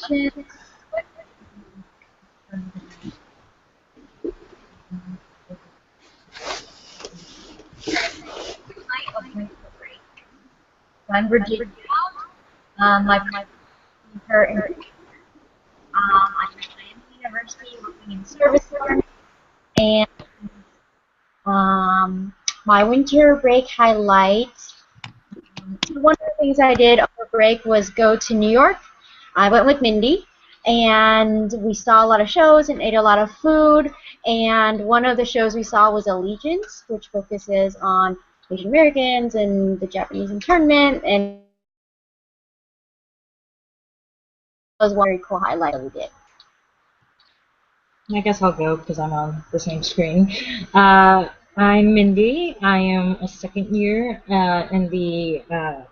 questions. I'm Virginia. My partner in I'm at Miami University working in service work, and my winter break highlights. One of the things I did over break was go to New York. I went with Mindy, and we saw a lot of shows and ate a lot of food. And one of the shows we saw was Allegiance, which focuses on Asian Americans and the Japanese internment, and it was one very cool highlight that we did. I guess I'll go because I'm on the same screen. I'm Mindy. I am a second year in the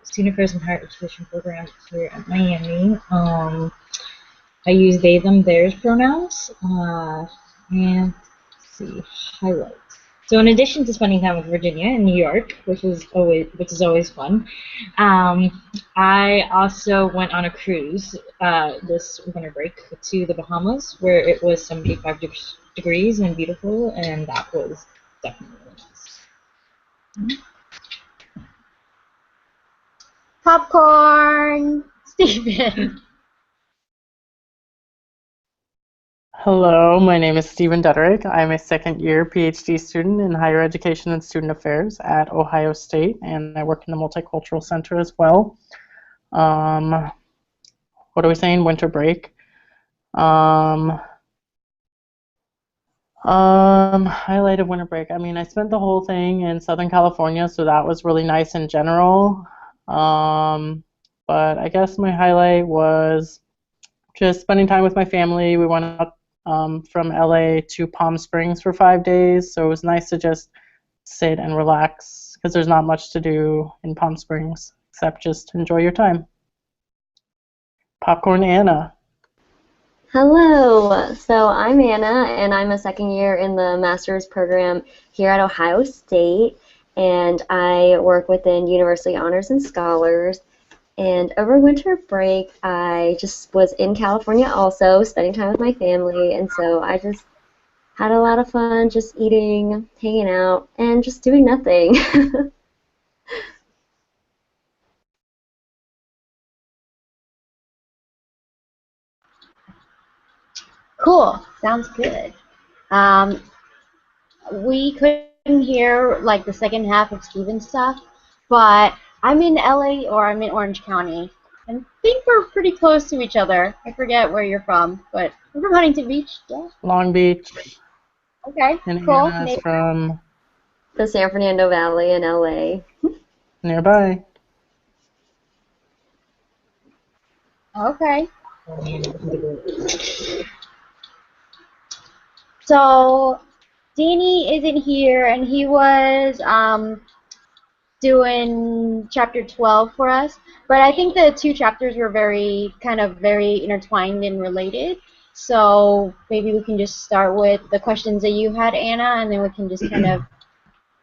Student Affairs and Higher Education program here at Miami. I use they, them, theirs pronouns. And let's see, highlights. So in addition to spending time with Virginia in New York, which is always fun, I also went on a cruise this winter break to the Bahamas, where it was 75 degrees and beautiful, and that was definitely really nice. Popcorn, Stephen. Hello, my name is Stephen Duderick. I'm a second-year PhD student in Higher Education and Student Affairs at Ohio State, and I work in the Multicultural Center as well. What are we saying? Winter break. Highlight of winter break. I mean, I spent the whole thing in Southern California, so that was really nice in general. But I guess my highlight was just spending time with my family. We went out from LA to Palm Springs for 5 days, so it was nice to just sit and relax because there's not much to do in Palm Springs except just enjoy your time. Popcorn Anna. Hello, so I'm Anna, and I'm a second year in the master's program here at Ohio State, and I work within University Honors and Scholars. And over winter break, I just was in California also, spending time with my family, and so I just had a lot of fun just eating, hanging out, and just doing nothing. Cool. Sounds good. We couldn't hear like the second half of Steven's stuff, but I'm in LA or I'm in Orange County. I think we're pretty close to each other. I forget where you're from, but we're from Huntington Beach. Yeah. Long Beach. Okay. And cool. Anna's from the San Fernando Valley in LA. nearby. Okay. So Danny isn't here, and he was doing chapter 12 for us, but I think the two chapters were very intertwined and related. So maybe we can just start with the questions that you had, Anna, and then we can just kind of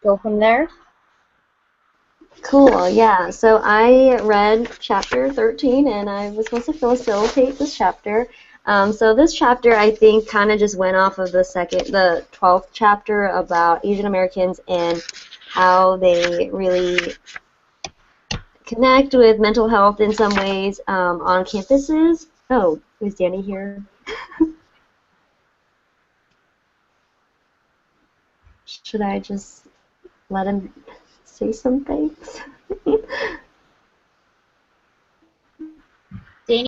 go from there. Cool, yeah. So I read chapter 13, and I was supposed to facilitate this chapter. So this chapter, I think, kind of just went off of the 12th chapter about Asian Americans and how they really connect with mental health in some ways on campuses. Oh, is Danny here? Should I just let him say some things? Danny?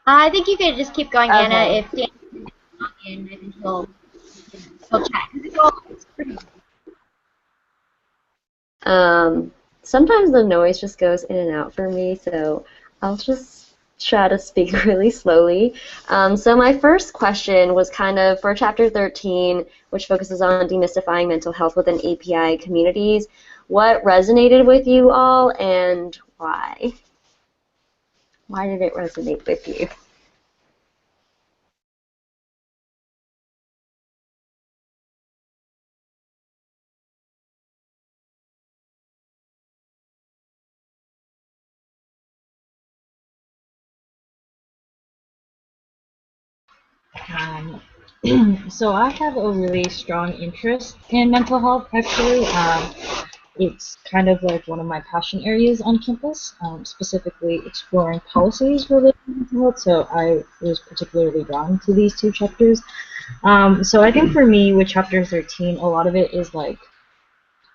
I think you could just keep going, okay. Anna. If Danny's not in, I think he'll chat. It's pretty. Sometimes the noise just goes in and out for me, so I'll just try to speak really slowly. So my first question was kind of for chapter 13, which focuses on demystifying mental health within API communities. What resonated with you all, and why? Why did it resonate with you? Um, so I have a really strong interest in mental health, actually. It's kind of like one of my passion areas on campus, specifically exploring policies related to mental health. So I was particularly drawn to these two chapters. So I think for me, with chapter 13, a lot of it is like,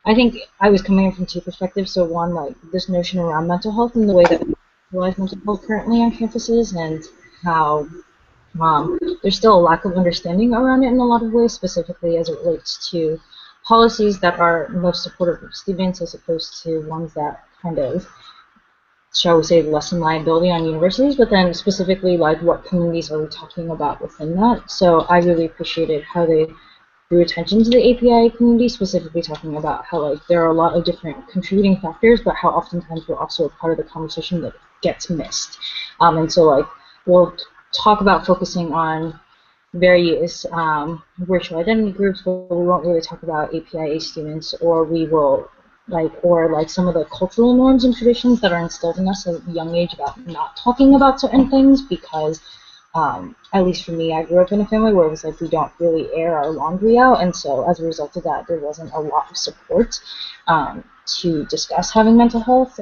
I think I was coming in from two perspectives. So one, like this notion around mental health and the way that we realize mental health currently on campuses, and how there's still a lack of understanding around it in a lot of ways, specifically as it relates to policies that are most supportive of students as opposed to ones that kind of, shall we say, lessen liability on universities, but then specifically like what communities are we talking about within that. So I really appreciated how they drew attention to the API community, specifically talking about how like there are a lot of different contributing factors, but how oftentimes we're also a part of the conversation that gets missed. And so like we'll talk about focusing on various virtual identity groups, but we won't really talk about APIA students, or we will like some of the cultural norms and traditions that are instilled in us at a young age about not talking about certain things, because at least for me, I grew up in a family where it was like we don't really air our laundry out, and so as a result of that, there wasn't a lot of support to discuss having mental health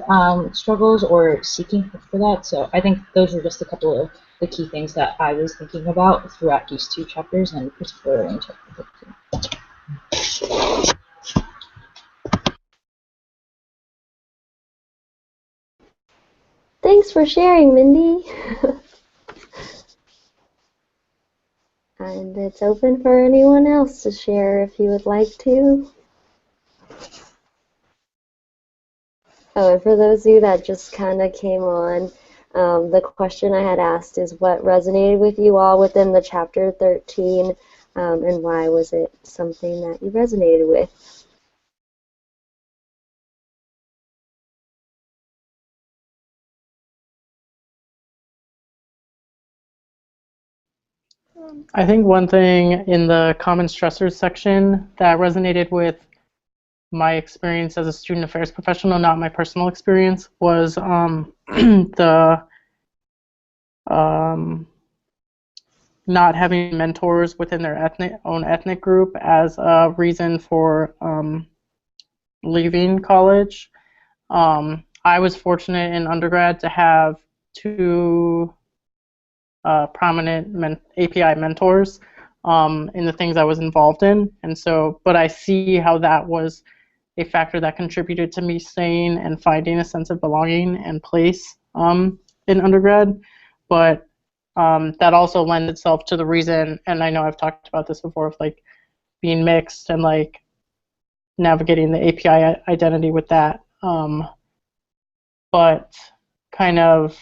struggles or seeking help for that. So I think those are just a couple of the key things that I was thinking about throughout these two chapters, and particularly in chapter 13. Thanks for sharing, Mindy. And it's open for anyone else to share if you would like to. Oh, and for those of you that just kind of came on, the question I had asked is what resonated with you all within the chapter 13, and why was it something that you resonated with? I think one thing in the common stressors section that resonated with my experience as a student affairs professional, not my personal experience, was the not having mentors within their own ethnic group as a reason for leaving college. I was fortunate in undergrad to have two prominent API mentors in the things I was involved in, and so, but I see how that was a factor that contributed to me staying and finding a sense of belonging and place in undergrad, but that also lends itself to the reason, and I know I've talked about this before, of like being mixed and like navigating the API identity with that, but kind of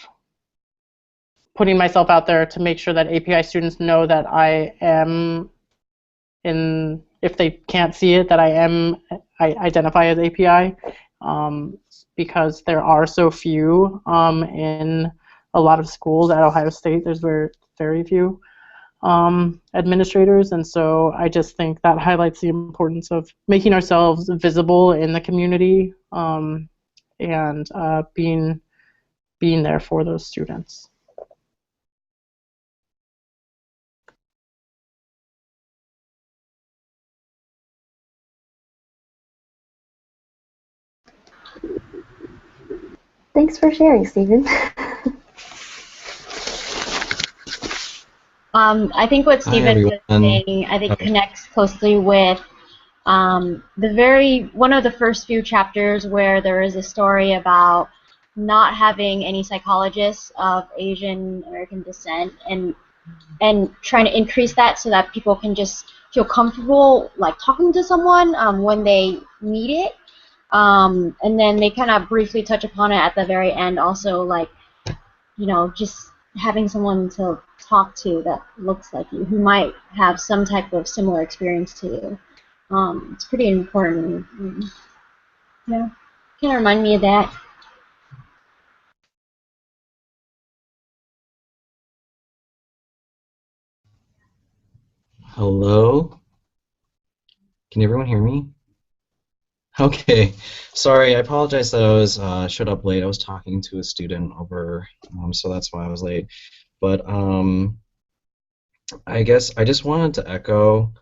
putting myself out there to make sure that API students know that I am in, if they can't see it, that I identify as API, because there are so few in a lot of schools at Ohio State. There's very few administrators, and so I just think that highlights the importance of making ourselves visible in the community, and being there for those students. Thanks for sharing, Stephen. I think what Stephen was saying, I think connects closely with one of the first few chapters where there is a story about not having any psychologists of Asian American descent, and trying to increase that so that people can just feel comfortable like talking to someone when they need it. And then they kind of briefly touch upon it at the very end also, like, you know, just having someone to talk to that looks like you, who might have some type of similar experience to you. It's pretty important. Yeah, kind of remind me of that. Hello? Can everyone hear me? Okay. Sorry, I apologize that I was showed up late. I was talking to a student over, so that's why I was late. But I guess I just wanted to echo,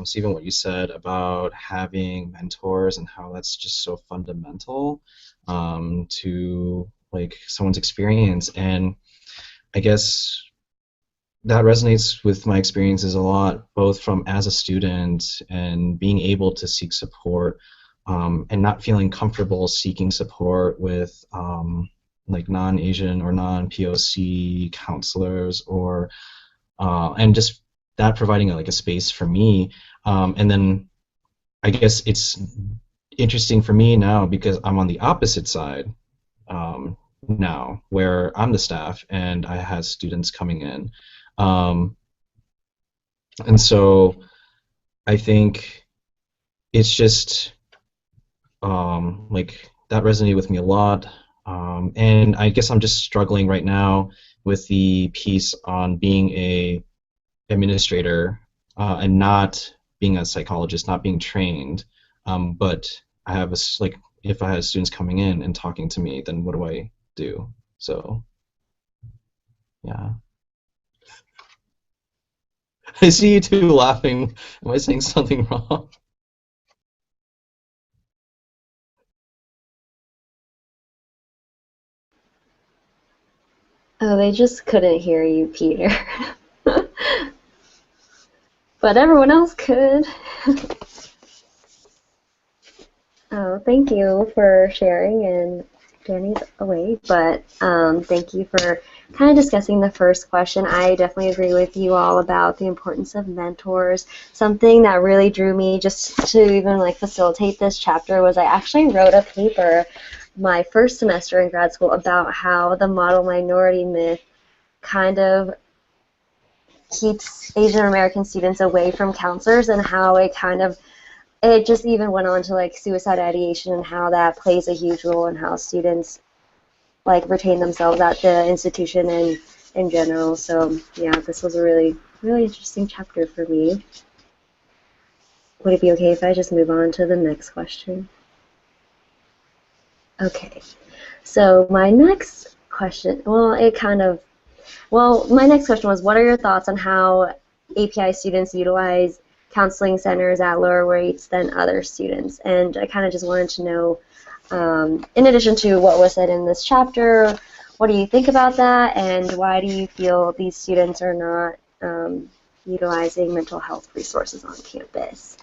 Stephen, what you said about having mentors and how that's just so fundamental to like someone's experience. And I guess that resonates with my experiences a lot, both from as a student and being able to seek support, and not feeling comfortable seeking support with like non-Asian or non-POC counselors, or and just that providing like a space for me. And then I guess it's interesting for me now because I'm on the opposite side now, where I'm the staff and I have students coming in. Um, and so I think it's just like that resonated with me a lot. And I guess I'm just struggling right now with the piece on being a administrator and not being a psychologist, not being trained. But I have like if I had students coming in and talking to me, then what do I do? So yeah. I see you two laughing. Am I saying something wrong? Oh, they just couldn't hear you, Peter. But everyone else could. Oh, thank you for sharing, and Danny's away, but thank you for kind of discussing the first question. I definitely agree with you all about the importance of mentors. Something that really drew me just to even like facilitate this chapter was I actually wrote a paper my first semester in grad school about how the model minority myth kind of keeps Asian American students away from counselors, and how it just even went on to like suicide ideation and how that plays a huge role in how students like retain themselves at the institution and in general. So yeah, this was a really, really interesting chapter for me. Would it be okay if I just move on to the next question? Okay, so my next question, my next question was, what are your thoughts on how API students utilize counseling centers at lower rates than other students? And I kind of just wanted to know, in addition to what was said in this chapter, what do you think about that, and why do you feel these students are not utilizing mental health resources on campus?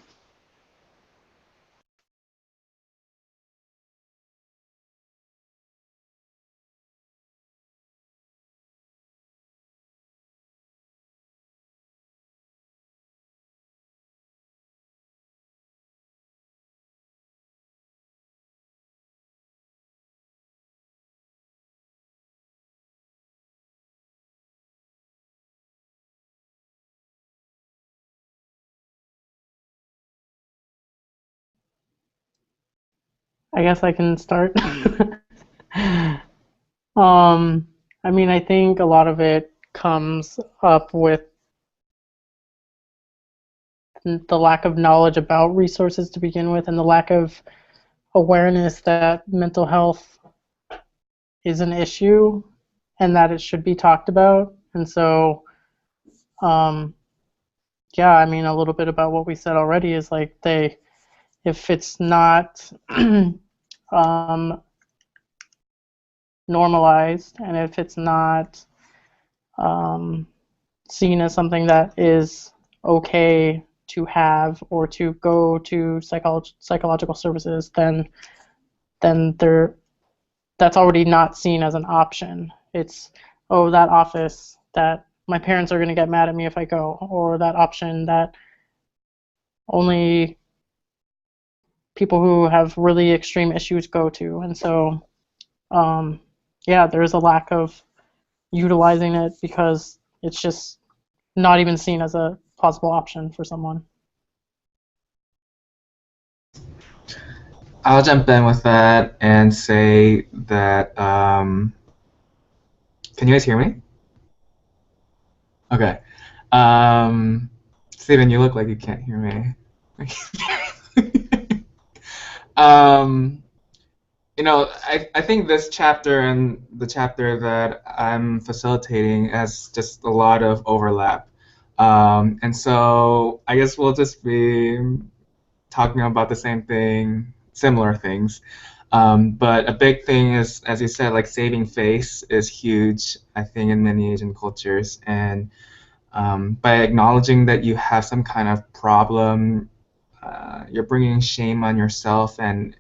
I guess I can start. I mean, I think a lot of it comes up with the lack of knowledge about resources to begin with, and the lack of awareness that mental health is an issue and that it should be talked about. And so, yeah, I mean, a little bit about what we said already is like if it's not normalized, and if it's not seen as something that is okay to have or to go to psychological services, then that's already not seen as an option. It's, oh, that office that my parents are going to get mad at me if I go, or that option that only people who have really extreme issues go to. And so, yeah, there's a lack of utilizing it because it's just not even seen as a possible option for someone. I'll jump in with that and say that, can you guys hear me? Okay. Steven, you look like you can't hear me. You know, I think this chapter and the chapter that I'm facilitating has just a lot of overlap. And so I guess we'll just be talking about the same thing, similar things. But a big thing is, as you said, like saving face is huge, I think, in many Asian cultures. And by acknowledging that you have some kind of problem, you're bringing shame on yourself, and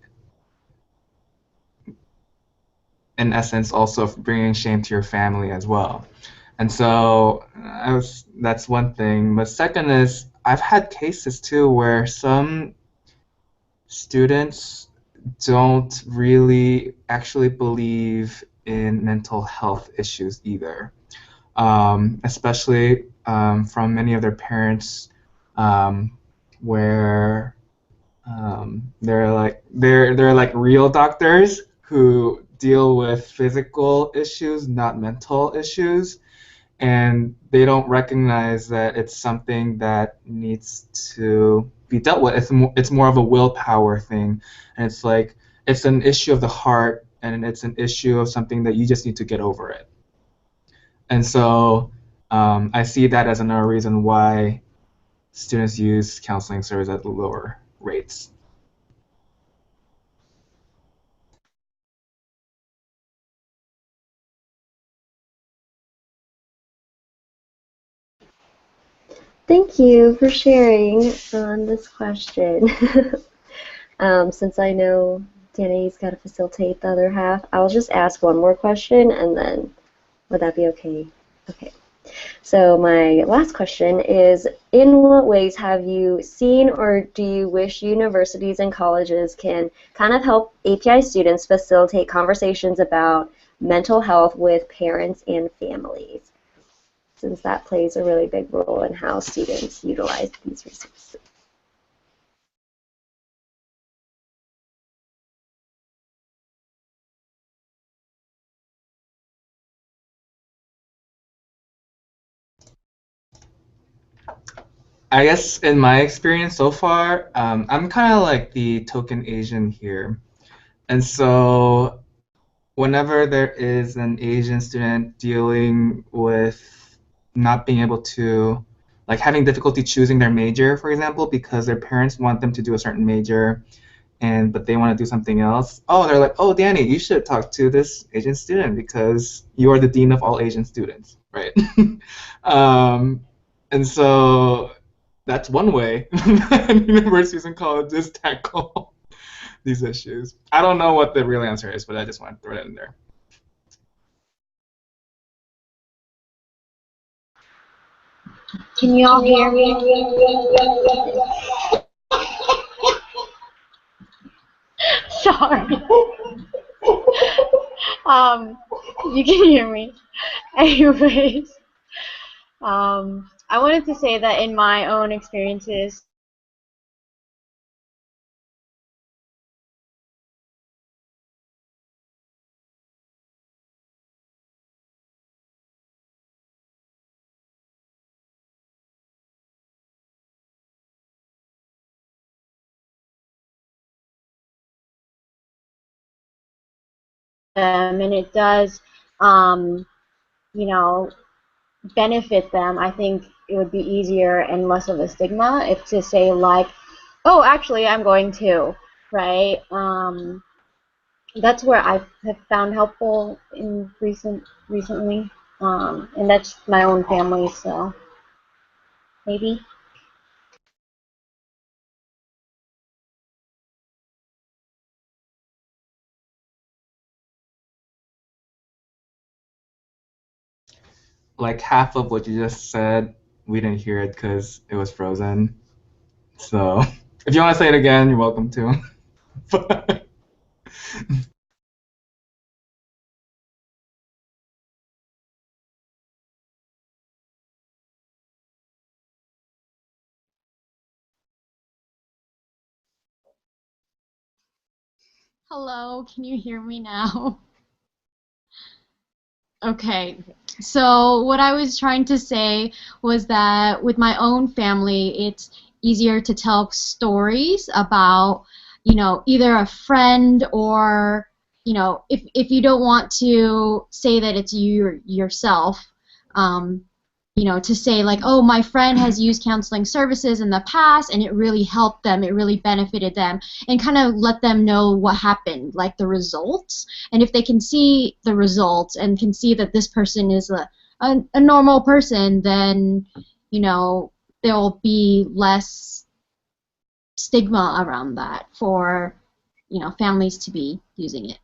in essence also bringing shame to your family as well. And so that's one thing. But second is, I've had cases too where some students don't really actually believe in mental health issues either, especially from many of their parents, where they're like real doctors who deal with physical issues, not mental issues, and they don't recognize that it's something that needs to be dealt with. It's more of a willpower thing, and it's like it's an issue of the heart, and it's an issue of something that you just need to get over it. And so I see that as another reason why students use counseling service at lower rates. Thank you for sharing on this question. Since I know Danny's got to facilitate the other half, I'll just ask one more question, and then would that be okay? Okay. So my last question is, in what ways have you seen or do you wish universities and colleges can kind of help API students facilitate conversations about mental health with parents and families, since that plays a really big role in how students utilize these resources? I guess in my experience so far, I'm kind of like the token Asian here. And so whenever there is an Asian student dealing with not being able to, like having difficulty choosing their major, for example, because their parents want them to do a certain major, but they want to do something else. Oh, they're like, oh, Danny, you should talk to this Asian student because you are the dean of all Asian students, right? And so that's one way universities and colleges tackle these issues. I don't know what the real answer is, but I just want to throw that in there. Can you all hear me? Sorry. You can hear me. Anyways, I wanted to say that in my own experiences, and it does, you know, benefit them, I think it would be easier and less of a stigma if to say like, oh, actually, I'm going to, right? That's where I have found helpful in recently, and that's my own family, so maybe. Like half of what you just said, we didn't hear it because it was frozen. So if you want to say it again, you're welcome to. But Hello, can you hear me now? Okay, so what I was trying to say was that with my own family, it's easier to tell stories about, either a friend or, if you don't want to say that it's you yourself, you know, to say like, oh, my friend has used counseling services in the past and it really helped them, it really benefited them, and kind of let them know what happened, like the results. And if they can see the results and can see that this person is a normal person, then, you know, there will be less stigma around that for, you know, families to be using it.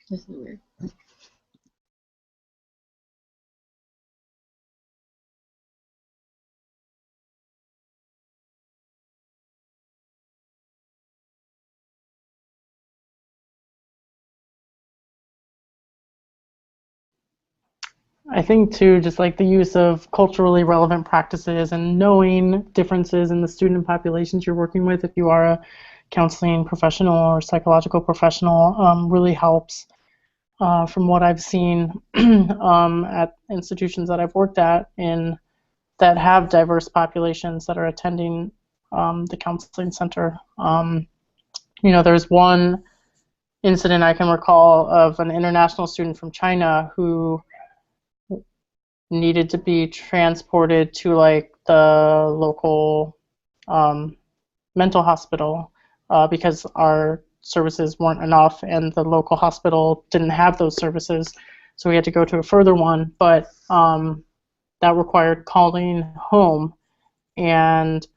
That's weird. I think too, just like the use of culturally relevant practices and knowing differences in the student populations you're working with, if you are a counseling professional or psychological professional, really helps. From what I've seen at institutions that I've worked at that have diverse populations that are attending the counseling center. You know, there's one incident I can recall of an international student from China who needed to be transported to like the local mental hospital because our services weren't enough and the local hospital didn't have those services, so we had to go to a further one, but that required calling home, and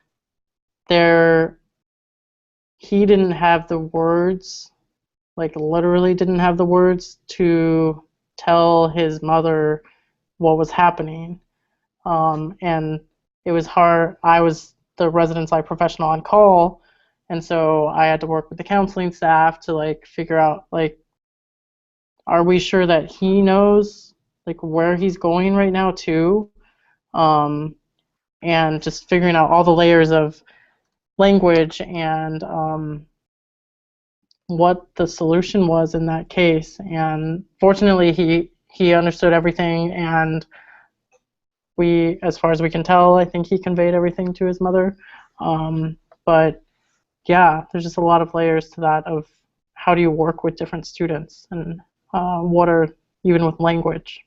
he didn't have the words, like literally didn't have the words to tell his mother what was happening. And it was hard. I was the residence life professional on call, and so I had to work with the counseling staff to like figure out, like, are we sure that he knows like where he's going right now too? And just figuring out all the layers of language and what the solution was in that case. And fortunately, he understood everything, and we, as far as we can tell, I think he conveyed everything to his mother. But yeah, there's just a lot of layers to that of how do you work with different students and what are, even with language.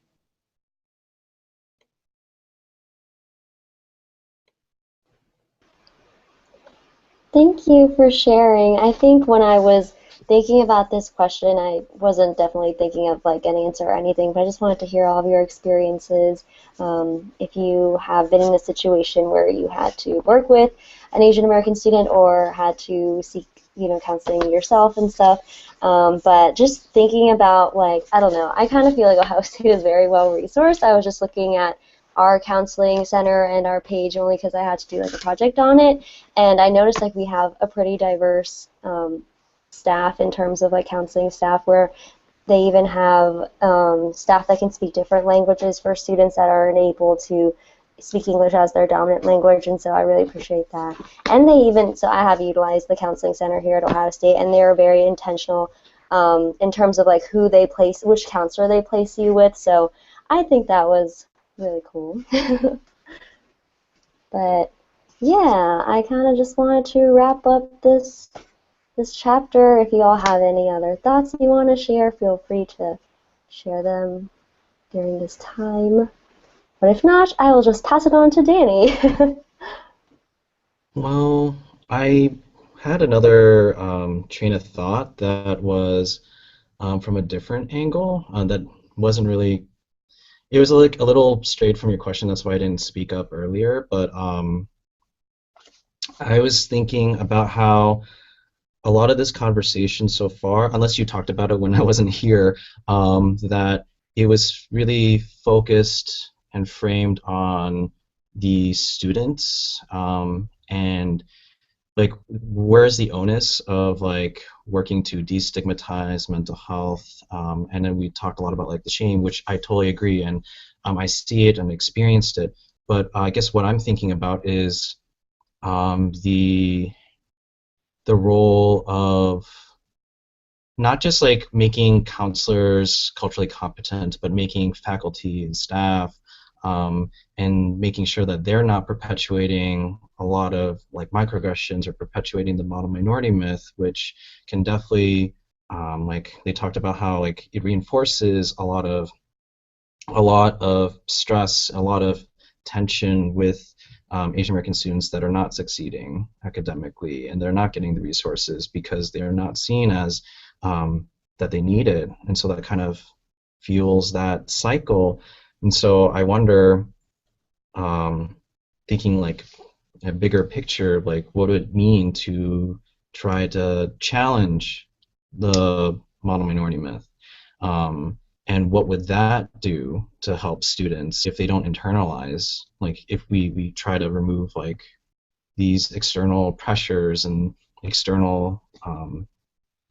Thank you for sharing. I think when I was thinking about this question, I wasn't definitely thinking of like an answer or anything, but I just wanted to hear all of your experiences. If you have been in a situation where you had to work with an Asian American student or had to seek, you know, counseling yourself and stuff. But just thinking about, like, I don't know, I kind of feel like Ohio State is very well resourced. I was just looking at our counseling center and our page only because I had to do like a project on it, and I noticed like we have a pretty diverse staff in terms of like counseling staff, where they even have staff that can speak different languages for students that aren't able to speak English as their dominant language, and so I really appreciate that. And they even, so I have utilized the counseling center here at Ohio State, and they're very intentional in terms of like who they place, which counselor they place you with, so I think that was really cool. But yeah, I kind of just wanted to wrap up this chapter. If you all have any other thoughts you want to share, feel free to share them during this time. But if not, I will just pass it on to Danny. Well, I had another train of thought that was from a different angle that wasn't really. It was like a little straight from your question. That's why I didn't speak up earlier. But I was thinking about how a lot of this conversation so far, unless you talked about it when I wasn't here, that it was really focused and framed on the students and like where's the onus of like working to destigmatize mental health, and then we talked a lot about like the shame, which I totally agree, and I see it and experienced it, but I guess what I'm thinking about is the role of not just like making counselors culturally competent, but making faculty and staff and making sure that they're not perpetuating a lot of like microaggressions or perpetuating the model minority myth, which can definitely like they talked about how like it reinforces a lot of a lot of stress, a lot of tension with Asian American students that are not succeeding academically, and they're not getting the resources because they're not seen as that they need it, and so that kind of fuels that cycle. And so I wonder, thinking like a bigger picture, like what would it mean to try to challenge the model minority myth? And what would that do to help students if they don't internalize, like if we try to remove like these external pressures and external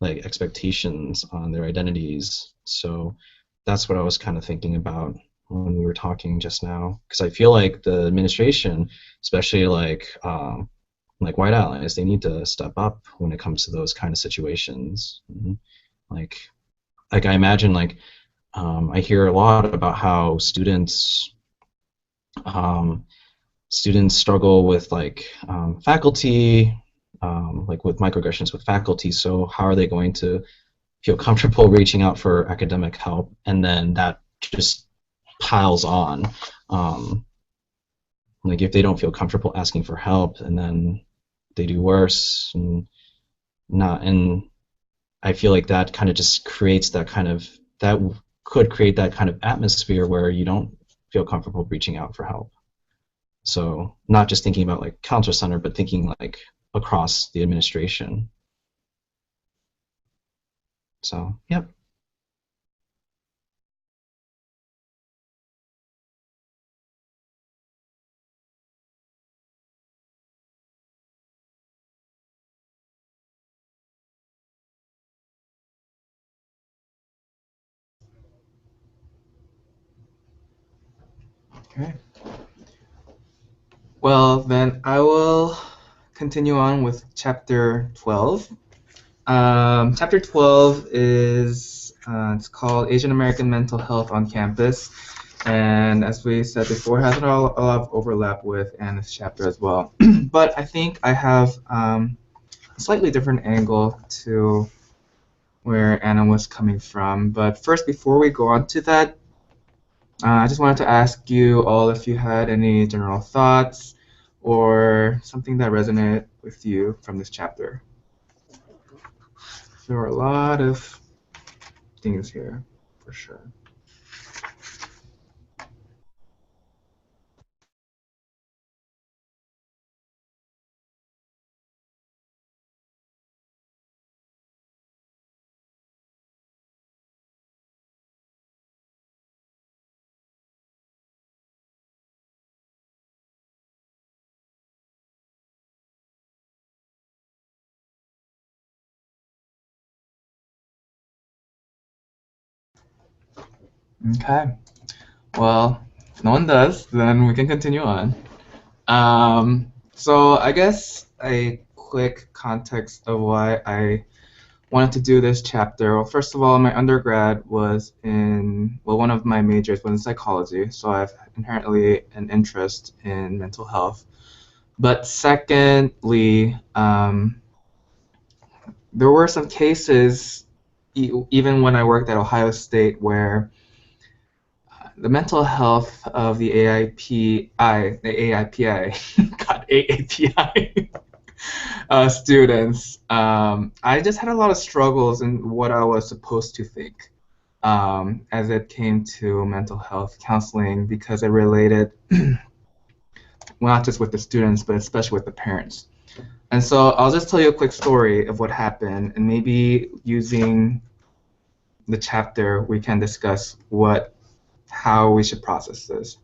like expectations on their identities. So that's what I was kind of thinking about when we were talking just now, because I feel like the administration, especially like white allies, they need to step up when it comes to those kind of situations. Like I imagine like I hear a lot about how students struggle with like faculty, like with microaggressions with faculty. So how are they going to feel comfortable reaching out for academic help, and then that just piles on. Like if they don't feel comfortable asking for help, and then they do worse, and I feel like that kind of just creates that could create that kind of atmosphere where you don't feel comfortable reaching out for help. So not just thinking about like Counselor Center, but thinking like across the administration. So, yep. Okay. Well, then I will continue on with chapter 12. Chapter 12 is it's called Asian American Mental Health on Campus, and as we said before, it has a lot of overlap with Anna's chapter as well. But I think I have a slightly different angle to where Anna was coming from. But first, before we go on to that, I just wanted to ask you all if you had any general thoughts or something that resonated with you from this chapter. There are a lot of things here, for sure. Okay. Well, if no one does, then we can continue on. So I guess a quick context of why I wanted to do this chapter. Well, first of all, my undergrad was one of my majors was in psychology, so I have inherently an interest in mental health. But secondly, there were some cases, even when I worked at Ohio State, where the mental health of the AIPI, God, AAPI students, I just had a lot of struggles in what I was supposed to think as it came to mental health counseling, because it related, well, not just with the students, but especially with the parents. And so I'll just tell you a quick story of what happened, and maybe using the chapter we can discuss how we should process this.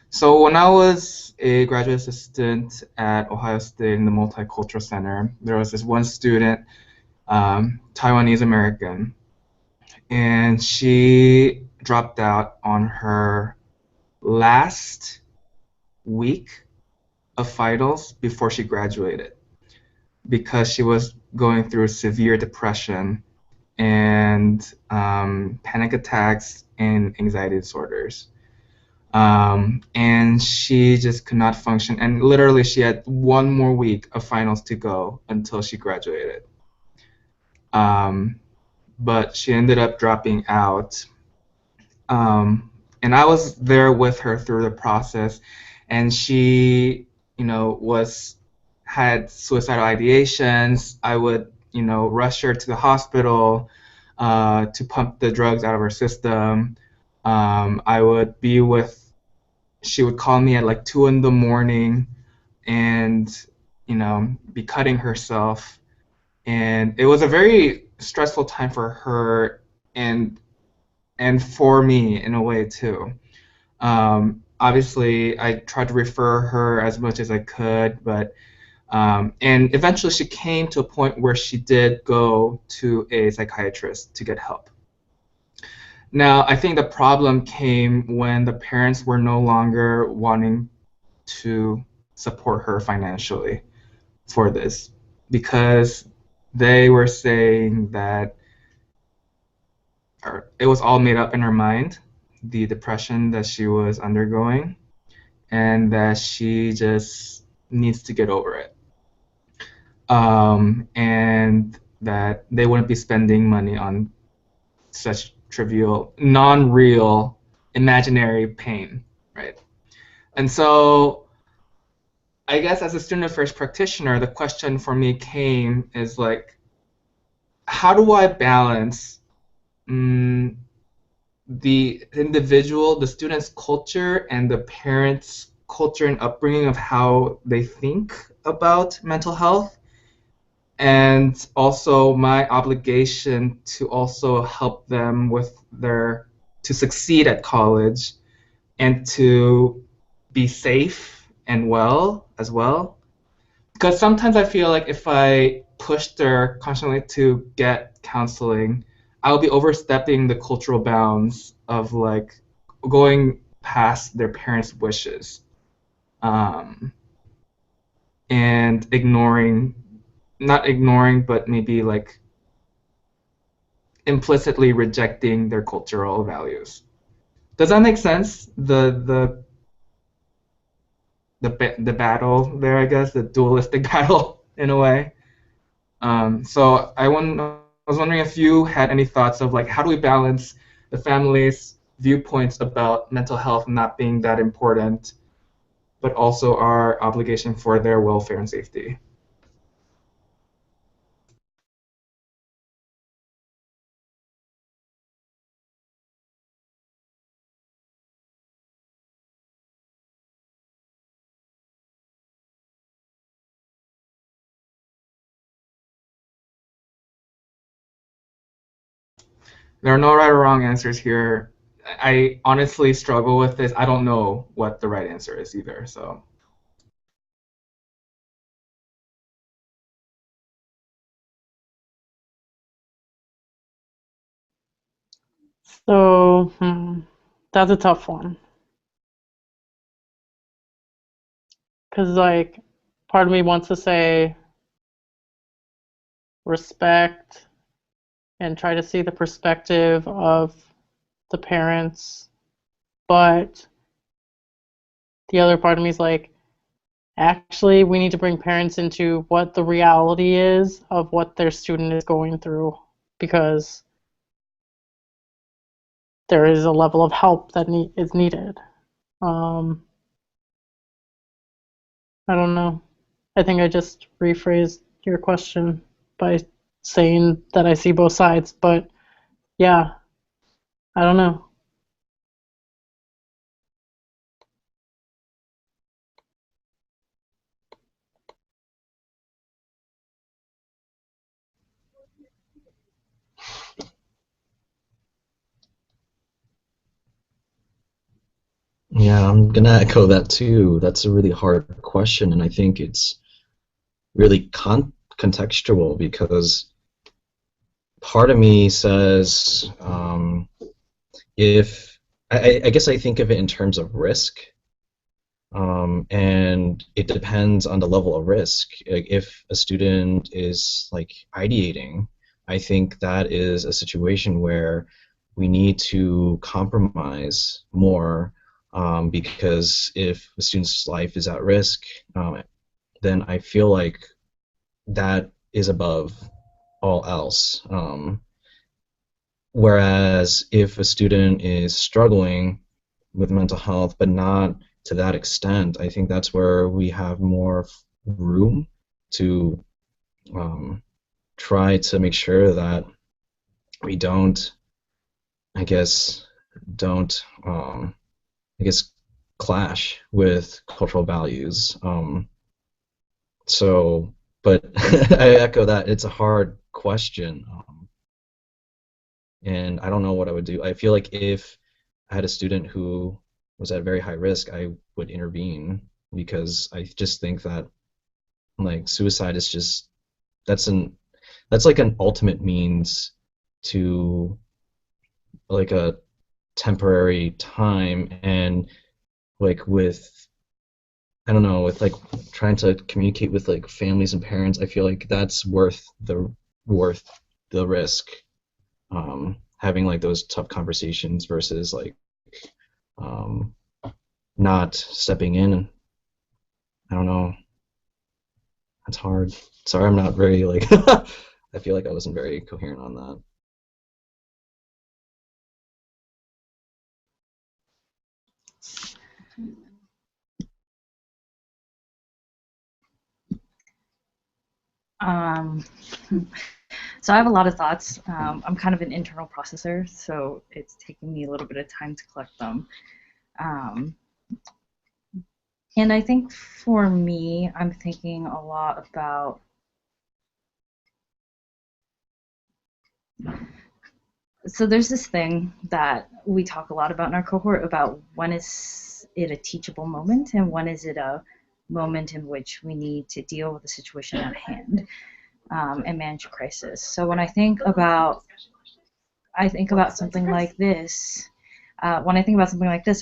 So when I was a graduate assistant at Ohio State in the Multicultural Center, there was this one student, Taiwanese American, and she dropped out on her last week of finals before she graduated because she was going through severe depression and panic attacks and anxiety disorders. And she just could not function. And literally, she had one more week of finals to go until she graduated. But she ended up dropping out. And and I was there with her through the process, and she, had suicidal ideations. I would, rush her to the hospital to pump the drugs out of her system. I would be with. She would call me at like 2 in the morning, and be cutting herself, and it was a very stressful time for her and for me in a way too. Obviously, I tried to refer her as much as I could, but and eventually she came to a point where she did go to a psychiatrist to get help. Now, I think the problem came when the parents were no longer wanting to support her financially for this, because they were saying that it was all made up in her mind, the depression that she was undergoing, and that she just needs to get over it. And that they wouldn't be spending money on such trivial, non-real, imaginary pain, right? And so I guess as a student affairs practitioner, the question for me came is like, how do I balance the individual, the student's culture, and the parents' culture and upbringing of how they think about mental health, and also my obligation to also help them with to succeed at college and to be safe and well as well. Because sometimes I feel like if I push her constantly to get counseling, I'll be overstepping the cultural bounds of like going past their parents' wishes, and not ignoring, but maybe like implicitly rejecting their cultural values. Does that make sense? The battle there, I guess, the dualistic battle in a way. So I was wondering if you had any thoughts of like, how do we balance the family's viewpoints about mental health not being that important, but also our obligation for their welfare and safety? There are no right or wrong answers here. I honestly struggle with this. I don't know what the right answer is either. So. So, that's a tough one. Because, like, part of me wants to say respect and try to see the perspective of the parents, but the other part of me is like, actually, we need to bring parents into what the reality is of what their student is going through, because there is a level of help that is needed. I don't know. I think I just rephrased your question by saying that I see both sides, but yeah, I don't know. Yeah, I'm gonna echo that too. That's a really hard question, and I think it's really contextual, because part of me says, if I guess I think of it in terms of risk, and it depends on the level of risk. Like, if a student is like ideating, I think that is a situation where we need to compromise more, because if a student's life is at risk, then I feel like that is above all else. Whereas if a student is struggling with mental health, but not to that extent. I think that's where we have more room to try to make sure that we don't, I guess, don't, clash with cultural values. So, but I echo that it's a hard question, and I don't know what I would do. I feel like if I had a student who was at very high risk, I would intervene, because I just think that like suicide is just that's like an ultimate means to like a temporary time, and like with I don't know, with like trying to communicate with like families and parents, I feel like that's worth the risk. Having like those tough conversations versus like not stepping in. I don't know. That's hard. Sorry, I'm not very like. I feel like I wasn't very coherent on that. So I have a lot of thoughts. I'm kind of an internal processor, so it's taking me a little bit of time to collect them. And I think for me, I'm thinking a lot about so there's this thing that we talk a lot about in our cohort about when is it a teachable moment and when is it a moment in which we need to deal with the situation at hand and manage a crisis. So when I think about something like this, I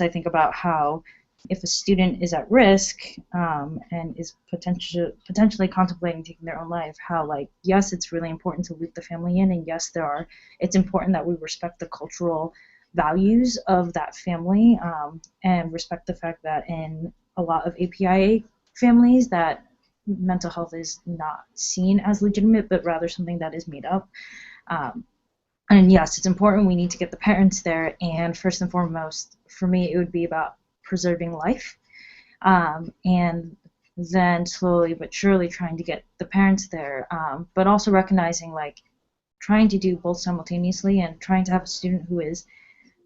think about how if a student is at risk and is potentially contemplating taking their own life, how like yes, it's really important to loop the family in, and yes, it's important that we respect the cultural values of that family and respect the fact that in a lot of API families that mental health is not seen as legitimate, but rather something that is made up. And yes, it's important. We need to get the parents there. And first and foremost, for me, it would be about preserving life. And then slowly but surely trying to get the parents there. But also recognizing like trying to do both simultaneously and trying to have a student who is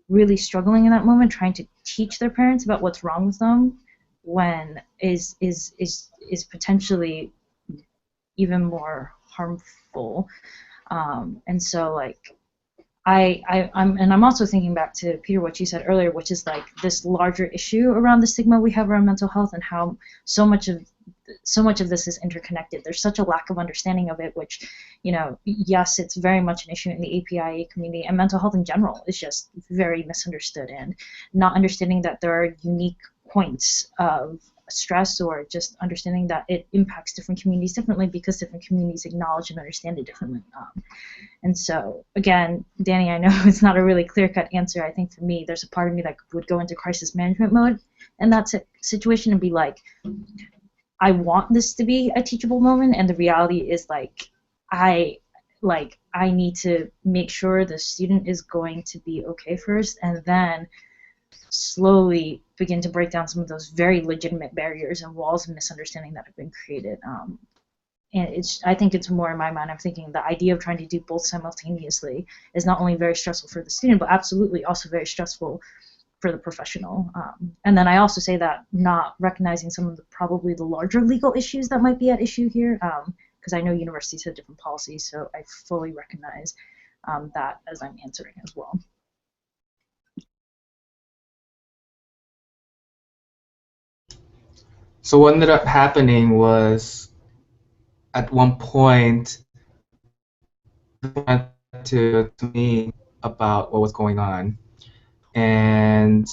really struggling in that moment, trying to teach their parents about what's wrong with them when is potentially even more harmful. And so like I'm also thinking back to Peter, what you said earlier, which is like this larger issue around the stigma we have around mental health and how so much of this is interconnected. There's such a lack of understanding of it, which, you know, yes, it's very much an issue in the API community, and mental health in general is just very misunderstood, and not understanding that there are unique points of stress, or just understanding that it impacts different communities differently because different communities acknowledge and understand it differently. And so, again, Danny, I know it's not a really clear-cut answer. I think for me, there's a part of me that would go into crisis management mode in that situation and be like, I want this to be a teachable moment, and the reality is like I need to make sure the student is going to be okay first, and then slowly begin to break down some of those very legitimate barriers and walls of misunderstanding that have been created. And I think it's more in my mind, I'm thinking the idea of trying to do both simultaneously is not only very stressful for the student, but absolutely also very stressful for the professional. And then I also say that not recognizing some of probably the larger legal issues that might be at issue here, because I know universities have different policies, so I fully recognize that as I'm answering as well. So what ended up happening was, at one point, they went to me about what was going on, and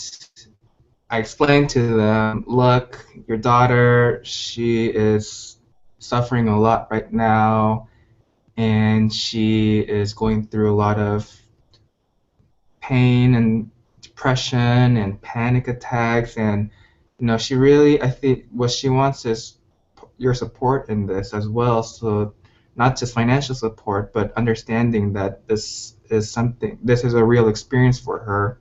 I explained to them, look, your daughter, she is suffering a lot right now, and she is going through a lot of pain and depression and panic attacks, and you know, she really, I think what she wants is your support in this as well. So not just financial support, but understanding that this is a real experience for her.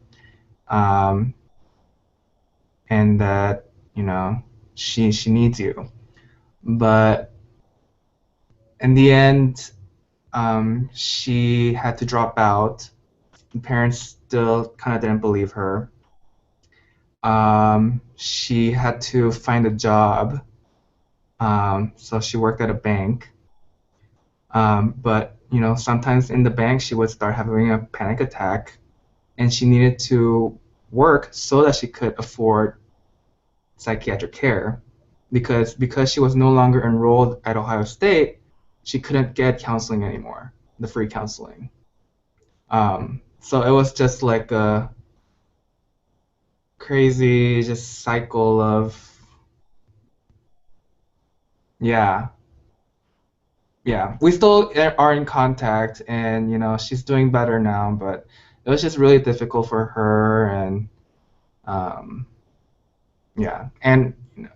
and that, she needs you. But in the end, she had to drop out. The parents still kind of didn't believe her. She had to find a job. So she worked at a bank. But sometimes in the bank she would start having a panic attack, and she needed to work so that she could afford psychiatric care, because she was no longer enrolled at Ohio State, she couldn't get counseling anymore, the free counseling. So it was just like a crazy just cycle of, yeah. We still are in contact, and she's doing better now, but it was just really difficult for her. And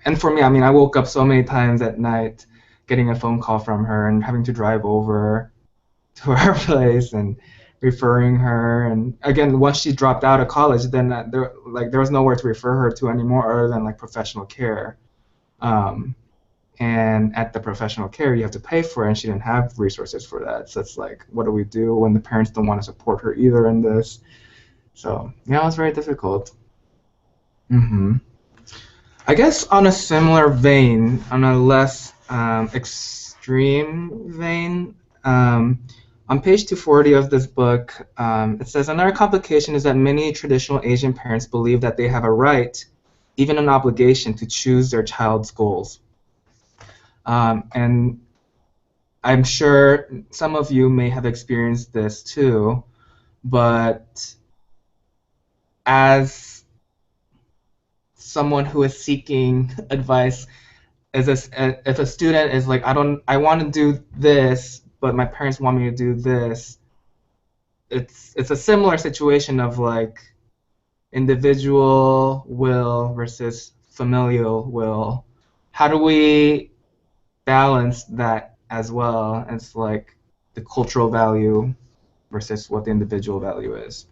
and for me, I mean, I woke up so many times at night getting a phone call from her and having to drive over to her place and referring her. And again, once she dropped out of college, then there was nowhere to refer her to anymore other than like professional care. And at the professional care, you have to pay for it, and she didn't have resources for that. So it's like, what do we do when the parents don't want to support her either in this? So yeah, it was very difficult. I guess on a similar vein, on a less extreme vein, on page 240 of this book, it says, another complication is that many traditional Asian parents believe that they have a right, even an obligation, to choose their child's goals. And I'm sure some of you may have experienced this too, but as someone who is seeking advice, if a student is like, I want to do this, but my parents want me to do this, it's a similar situation of like individual will versus familial will. How do we balance that as well? It's like the cultural value versus what the individual value is.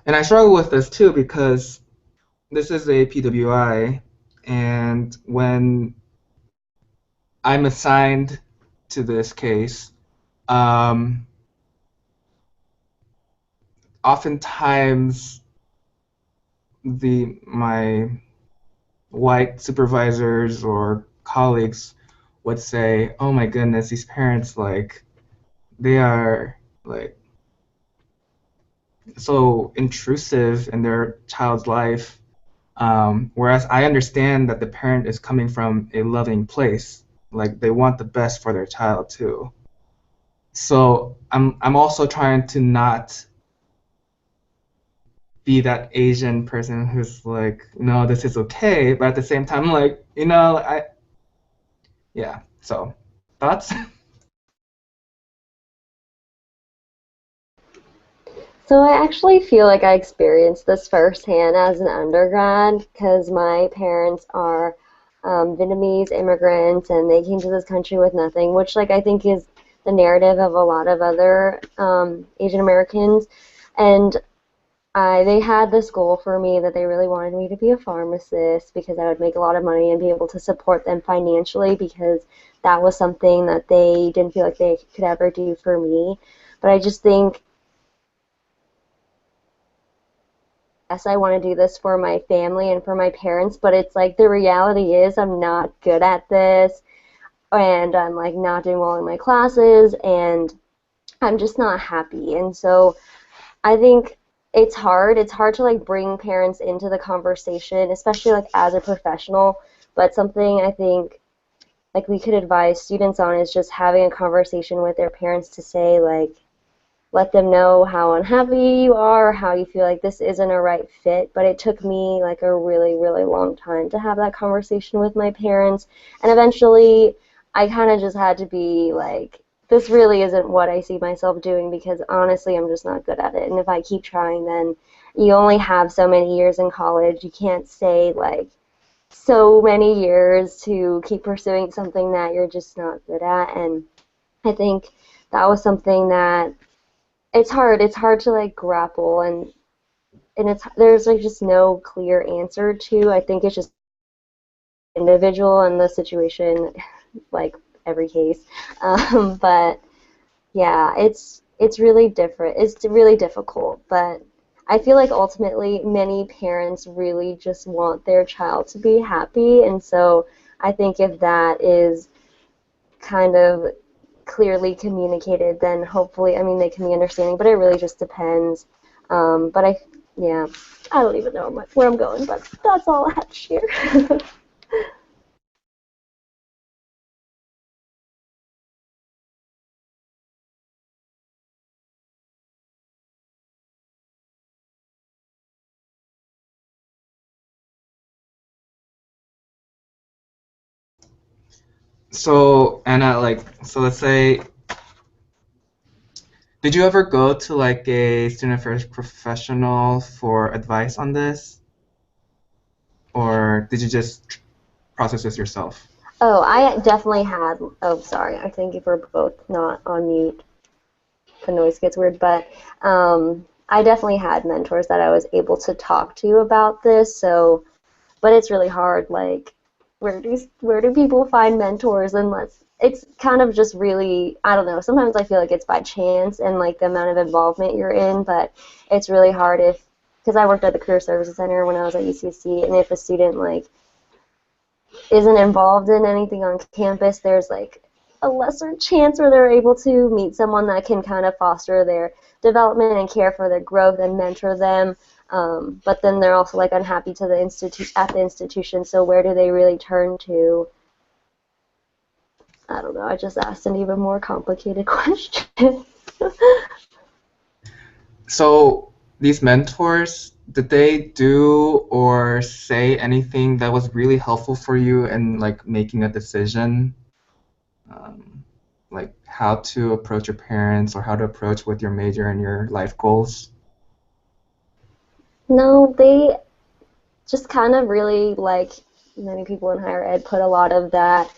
And I struggle with this too, because this is a PWI, and when I'm assigned to this case, oftentimes my white supervisors or colleagues would say, "Oh my goodness, these parents, like, they are like so intrusive in their child's life." Whereas I understand that the parent is coming from a loving place, like they want the best for their child too. So I'm also trying to not be that Asian person who's like, no, this is okay, but at the same time, like, so thoughts? So I actually feel like I experienced this firsthand as an undergrad, because my parents are Vietnamese immigrants, and they came to this country with nothing, which like I think is the narrative of a lot of other Asian Americans. And they had this goal for me that they really wanted me to be a pharmacist, because I would make a lot of money and be able to support them financially, because that was something that they didn't feel like they could ever do for me. But I just think, yes, I want to do this for my family and for my parents, but it's like the reality is I'm not good at this, and I'm like not doing well in my classes, and I'm just not happy. And so I think it's hard. It's hard to like bring parents into the conversation, especially like as a professional. But something I think like we could advise students on is just having a conversation with their parents to say, like, let them know how unhappy you are, how you feel like this isn't a right fit. But it took me like a really, really long time to have that conversation with my parents. And eventually I kind of just had to be like, this really isn't what I see myself doing, because honestly I'm just not good at it. And if I keep trying, then you only have so many years in college. You can't say like so many years to keep pursuing something that you're just not good at. And I think that was something that it's hard. It's hard to like grapple, and it's there's like just no clear answer to. I think it's just individual and the situation, like every case. But yeah, it's really different. It's really difficult, but I feel like ultimately many parents really just want their child to be happy, and so I think if that is kind of clearly communicated, then hopefully, I mean, they can be understanding, but it really just depends. But yeah, I don't even know where I'm going, but that's all I have to share. So Anna, like, so let's say, did you ever go to like a student affairs professional for advice on this, or did you just process this yourself? Oh, I definitely had. Oh, sorry. I think if we're both not on mute, the noise gets weird. But I definitely had mentors that I was able to talk to about this. So, but it's really hard. Like, where do people find mentors? Unless it's kind of just really, I don't know. Sometimes I feel like it's by chance and like the amount of involvement you're in. But it's really hard because I worked at the Career Services Center when I was at UCSC, and if a student like isn't involved in anything on campus, there's like a lesser chance where they're able to meet someone that can kind of foster their development and care for their growth and mentor them. But then they're also like unhappy to the at the institution. So where do they really turn to? I don't know. I just asked an even more complicated question. So these mentors, did they do or say anything that was really helpful for you in like making a decision, like how to approach your parents or how to approach with your major and your life goals? No, they just kind of really, like many people in higher ed, put a lot of that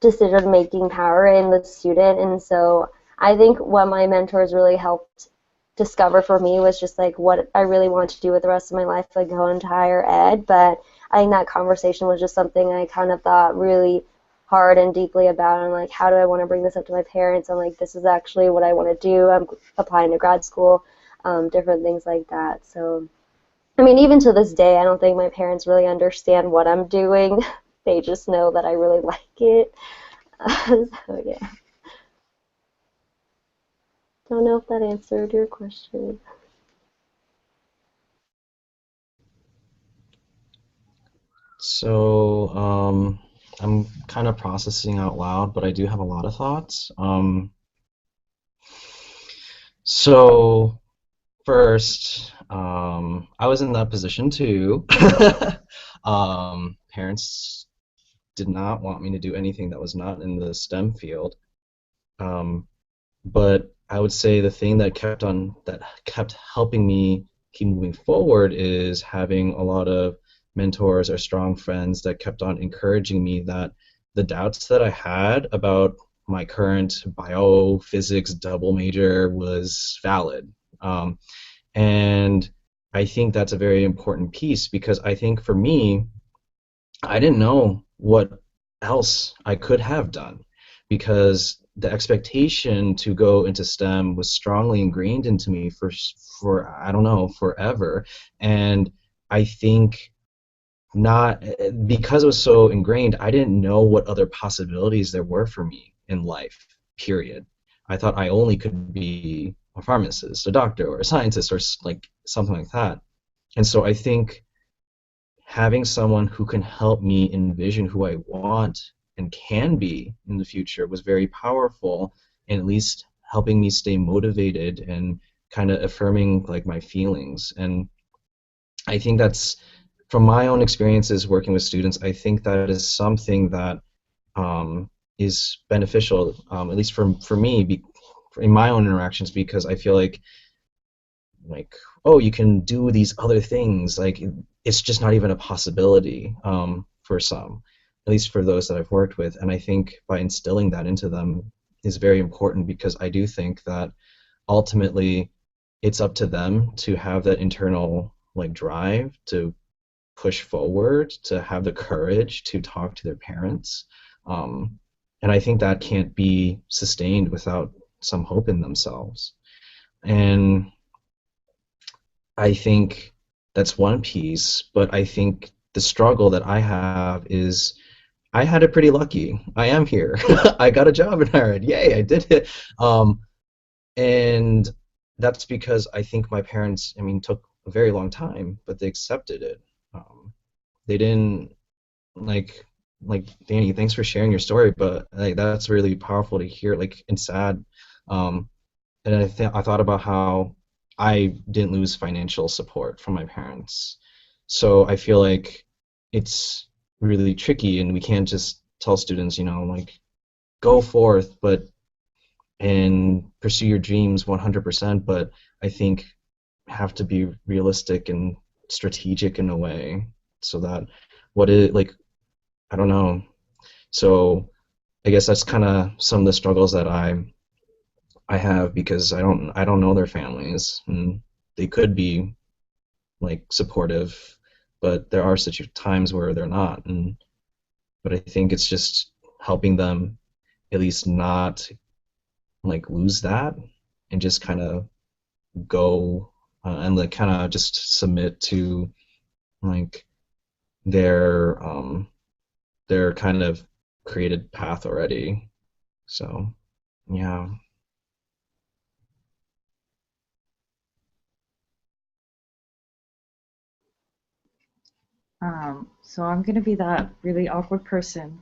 decision-making power in the student. And so I think what my mentors really helped discover for me was just like what I really want to do with the rest of my life, like go into higher ed. But I think that conversation was just something I kind of thought really hard and deeply about, and like, how do I want to bring this up to my parents? I'm like, this is actually what I want to do. I'm applying to grad school, different things like that. So I mean, even to this day, I don't think my parents really understand what I'm doing. They just know that I really like it. So yeah. Don't know if that answered your question. So I'm kind of processing out loud, but I do have a lot of thoughts. So first, I was in that position too. Parents did not want me to do anything that was not in the STEM field. But I would say the thing that kept helping me keep moving forward is having a lot of mentors or strong friends that kept on encouraging me that the doubts that I had about my current biophysics double major was valid. And I think that's a very important piece, because I think for me, I didn't know what else I could have done, because the expectation to go into STEM was strongly ingrained into me for I don't know, forever. And I think not because it was so ingrained, I didn't know what other possibilities there were for me in life, period. I thought I only could be a pharmacist, a doctor, or a scientist, or like something like that. And so I think having someone who can help me envision who I want and can be in the future was very powerful, and at least helping me stay motivated and kind of affirming like my feelings. And I think that's, from my own experiences working with students, I think that is something that is beneficial, at least for me, in my own interactions, because I feel like like, oh, you can do these other things. Like, it's just not even a possibility for some, at least for those that I've worked with. And I think by instilling that into them is very important, because I do think that ultimately it's up to them to have that internal like drive to push forward, to have the courage to talk to their parents. And I think that can't be sustained without some hope in themselves. And I think that's one piece, but I think the struggle that I have is I had it pretty lucky. I am here. I got a job in Harvard. Yay, I did it. And that's because I think my parents, I mean, took a very long time, but they accepted it. They didn't like Danny, thanks for sharing your story, but like that's really powerful to hear, like, and sad. And I thought about how I didn't lose financial support from my parents. So I feel like it's really tricky, and we can't just tell students, you know, like, go forth, but and pursue your dreams 100%, but I think have to be realistic and strategic in a way, so that like, I don't know. So I guess that's kind of some of the struggles that I have, because I don't know their families, and they could be like supportive, but there are such times where they're not. But I think it's just helping them at least not like lose that, and just kind of go and like kind of just submit to like their kind of created path already. So yeah. So I'm going to be that really awkward person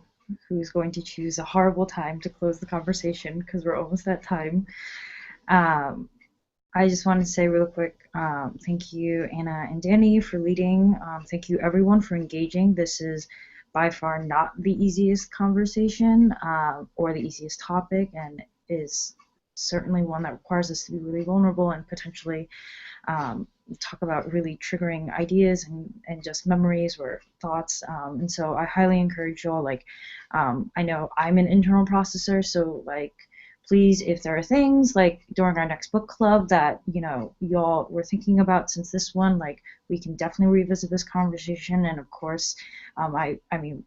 who's going to choose a horrible time to close the conversation, because we're almost at time. I just wanted to say real quick, thank you, Anna and Danny, for leading. Thank you, everyone, for engaging. This is by far not the easiest conversation or the easiest topic, and is certainly one that requires us to be really vulnerable and potentially talk about really triggering ideas and just memories or thoughts. And so I highly encourage y'all, like, I know I'm an internal processor, so like, please, if there are things like during our next book club that, you know, y'all were thinking about since this one, like, we can definitely revisit this conversation. And of course, I mean,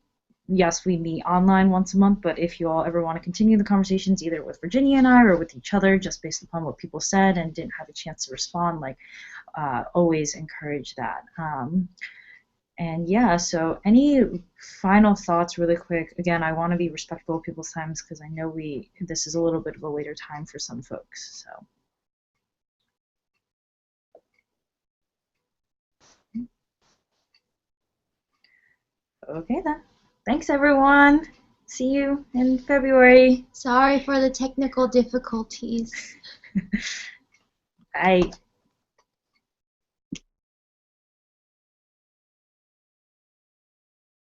yes, we meet online once a month, but if you all ever want to continue the conversations, either with Virginia and I or with each other, just based upon what people said and didn't have a chance to respond, like, always encourage that. And yeah, so any final thoughts really quick? Again, I want to be respectful of people's times, because I know this is a little bit of a later time for some folks. So okay then. Thanks everyone. See you in February. Sorry for the technical difficulties. I